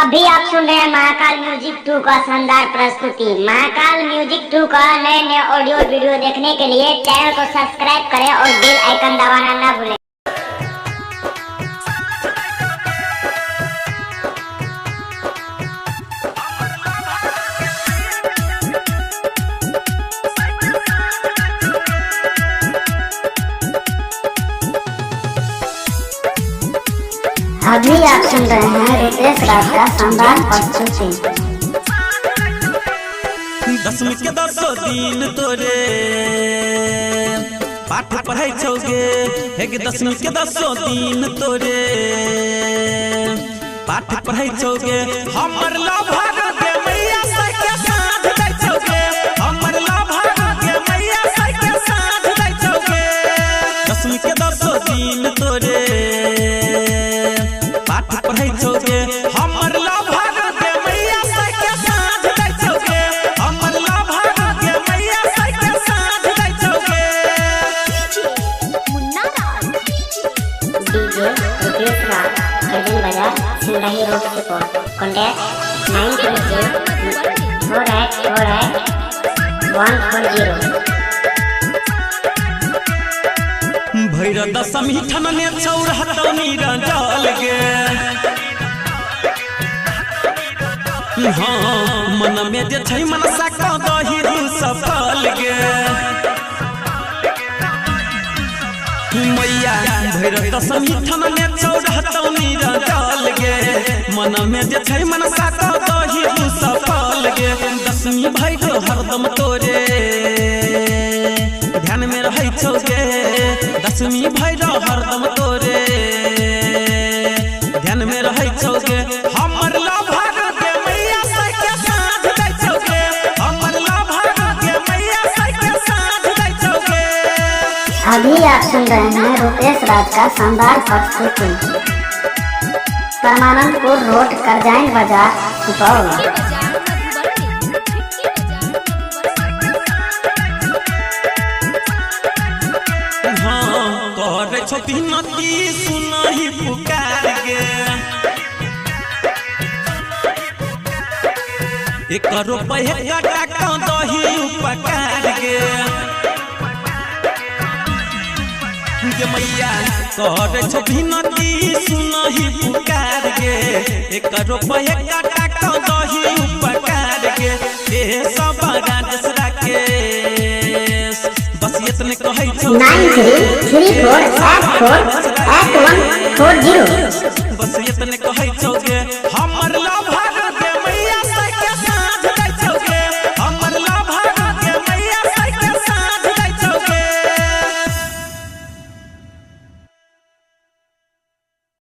अभी आप सुन रहे हैं महाकाल म्यूजिक 2 का शानदार प्रस्तुति। महाकाल म्यूजिक 2 का नए नए ऑडियो वीडियो देखने के लिए चैनल को सब्सक्राइब करें और बेल आइकन दबाना ना भूलें। अभी आप सुन रहे हैं रितेश राज का शानदार प्रस्तुति। 10वीं के 10 दिन तोरे पाठ पढ़ाई छौगे हे के 10वीं के 10 दिन तोरे पाठ पढ़ाई छौगे हमर लभर के मैया सके साथ दै छौगे हमर लभर के मैया सके साथ दै छौगे 10वीं के 10 दिन तोरे पाठ पढ़ाई छौगे हमर लभर के मैया सके साथ दै छौगे हमर लभर के मैया सके साथ दै छौगे। डीजे रितेश राज खजन बाजार सिंधाही रोड सुपौल। कॉन्टैक्ट 9204848 140। भैर दशमी ठनने चौरा तौनी रंजल गे हाँ मन में जे छै मनसा का दही सफल गे मैया भैर दशमी ठनने चौरा तौनी रंजल गे मन में जे छै मनसा का दही सफल गे 10वीं भैर हरदम तोरे ध्यान में रहै छौगे 10वीं भैर हरदम तोरे ध्यान में रहै छौगे हमर लभर के मैया सके साथ दै छौगे हमर लभर के मैया सके साथ दै छौगे। अभी आप सुन रहे हैं रितेश राज का शानदार प्रस्तुति। परमानंदपुर रोड करजाइन बाजार सुपौल। करे छोटी नती सुनही पुकार गे एक रुपया का दही उपकार गे मैया करे छोटी नती सुनही पुकार गे एक रुपया का दही उपकार गे ए सब राजेश राकेश बस इतने कहै छौ 9334848140। बस